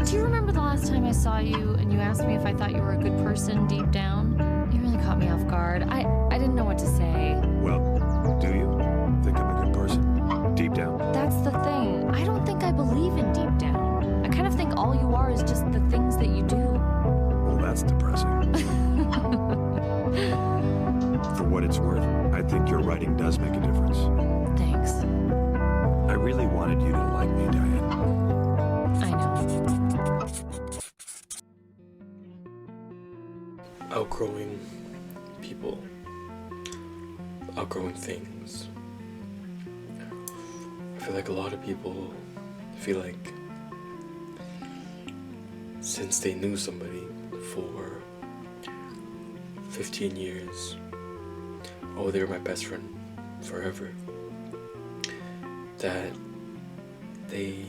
Do you remember the last time I saw you and you asked me if I thought you were a good person deep down? You really caught me off guard. I didn't know what to say. Well, do you think I'm a good person deep down? That's the thing. I don't think I believe in deep down. I kind of think all you are is just the things that you do. Well, that's depressing. For what it's worth, I think your writing does make a difference. Thanks. I really wanted you to like me, Diane. I know. Outgrowing people, outgrowing things. I feel like a lot of people feel like since they knew somebody for 15 years, oh, they were my best friend forever, that they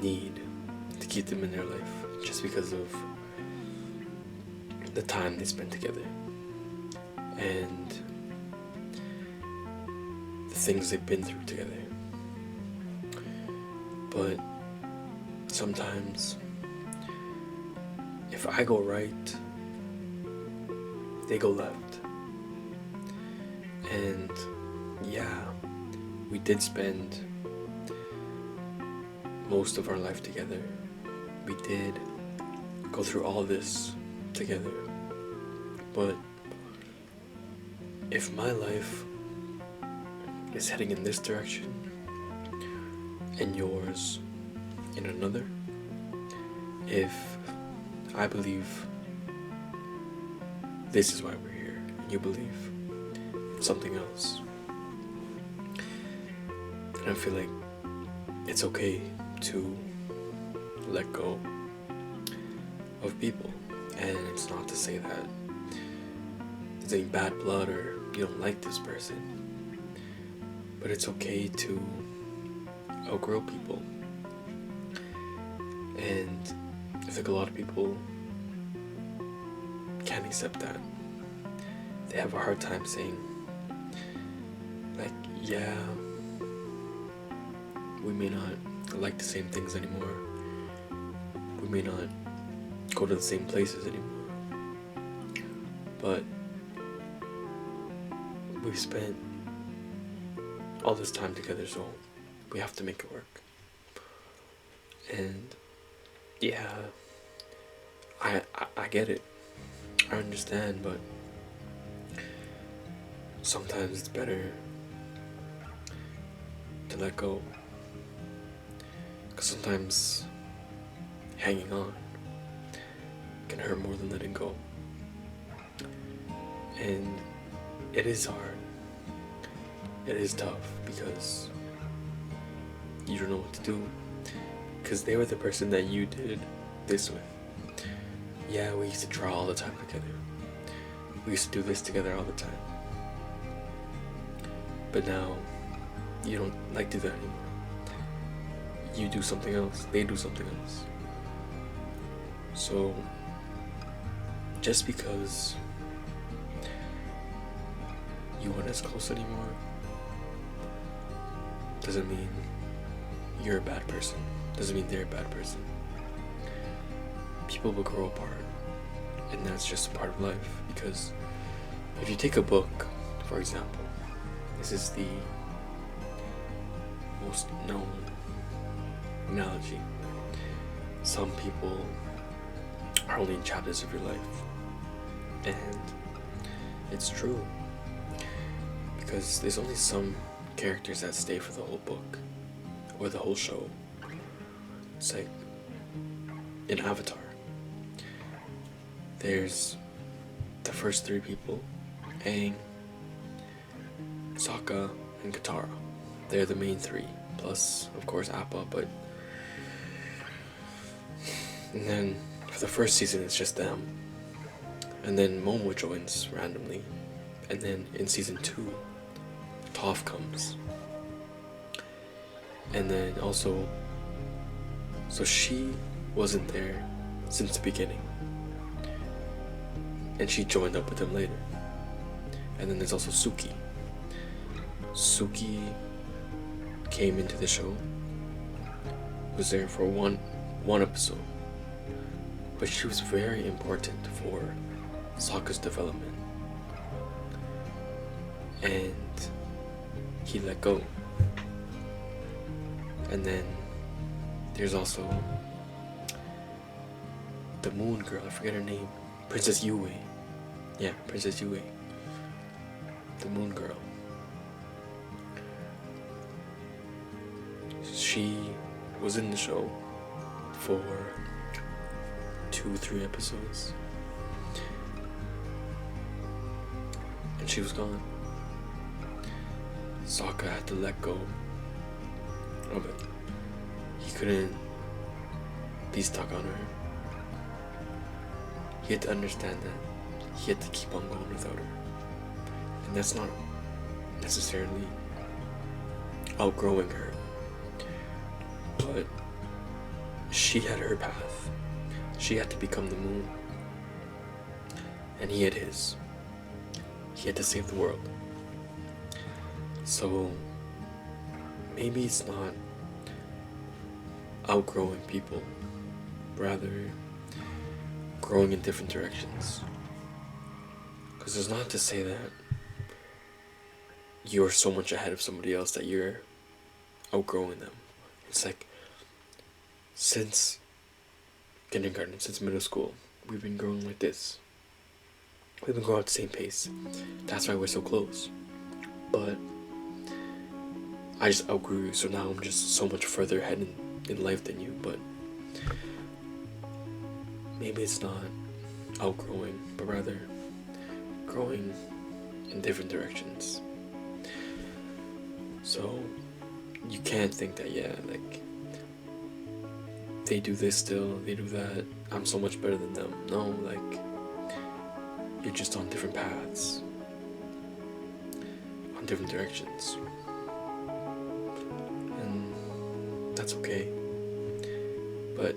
need to keep them in their life just because of the time they spent together and the things they've been through together. But sometimes if I go right, they go left. And yeah, we did spend most of our life together. We did go through all this together. But if my life is heading in this direction and yours in another, if I believe this is why we're here and you believe something else, then I feel like it's okay to let go of people. And it's not to say that there's any bad blood or you don't like this person, but it's okay to outgrow people. And I think a lot of people can't accept that. They have a hard time saying, like, yeah, we may not like the same things anymore. We may not go to the same places anymore. But we've spent all this time together, so we have to make it work. And yeah, I get it. I understand, but sometimes it's better to let go. Because sometimes hanging on can hurt more than letting go. And it is hard. It is tough because you don't know what to do. Because they were the person that you did this with. Yeah, we used to draw all the time together. We used to do this together all the time. But now, you don't like to do that anymore. You do something else. They do something else. So, just because you aren't as close anymore doesn't mean you're a bad person. Doesn't mean they're a bad person. People will grow apart, and that's just a part of life. Because if you take a book, for example, this is the most known analogy. Some people are only in chapters of your life, and it's true, because there's only some characters that stay for the whole book or the whole show. It's like in Avatar, there's the first three people, Aang, Sokka, and Katara. They're the main three, plus of course Appa, but and then for the first season it's just them, and then Momo joins randomly, and then in season 2 Toph comes, and then also, so she wasn't there since the beginning, and she joined up with them later. And then there's also Suki. Suki came into the show was there for one episode, but she was very important for Sokka's development, and he let go. And then there's also the moon girl, I forget her name, Princess Yue. Yeah, Princess Yue, the moon girl. She was in the show for 2-3 episodes, and she was gone. Sokka had to let go of it. He couldn't be stuck on her. He had to understand that he had to keep on going without her. And that's not necessarily outgrowing her, but she had her path. She had to become the moon, and he had his. He had to save the world. So maybe it's not outgrowing people, rather growing in different directions. Because it's not to say that you're so much ahead of somebody else that you're outgrowing them. It's like, since kindergarten, since middle school, we've been growing like this. We've been growing at the same pace. That's why we're so close. But I just outgrew you, so now I'm just so much further ahead in life than you. But maybe it's not outgrowing, but rather growing in different directions. So you can't think that, yeah, like, they do this still, they do that, I'm so much better than them. No, like, you're just on different paths, on different directions, and that's okay. But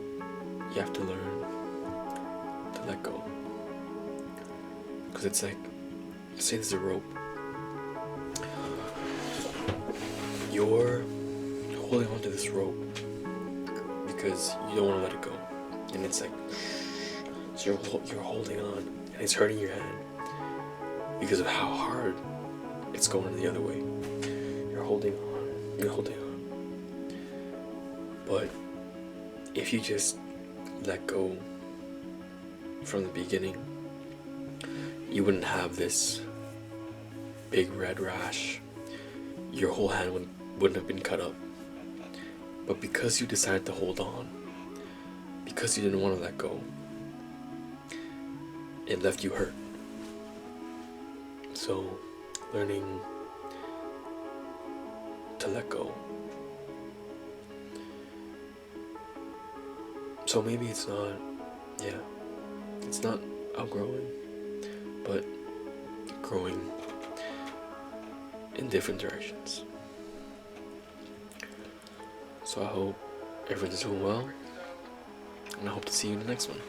you have to learn to let go. Because it's like, say there's a rope, you're holding onto this rope because you don't want to let it go, and it's like, so you're holding on, and it's hurting your hand because of how hard it's going the other way. You're holding on, but if you just let go from the beginning, you wouldn't have this big red rash. Your whole hand wouldn't have been cut up. But because you decided to hold on, because you didn't want to let go, it left you hurt. So, learning to let go. So maybe it's not, it's not outgrowing, but growing in different directions. So I hope everyone's doing well, and I hope to see you in the next one.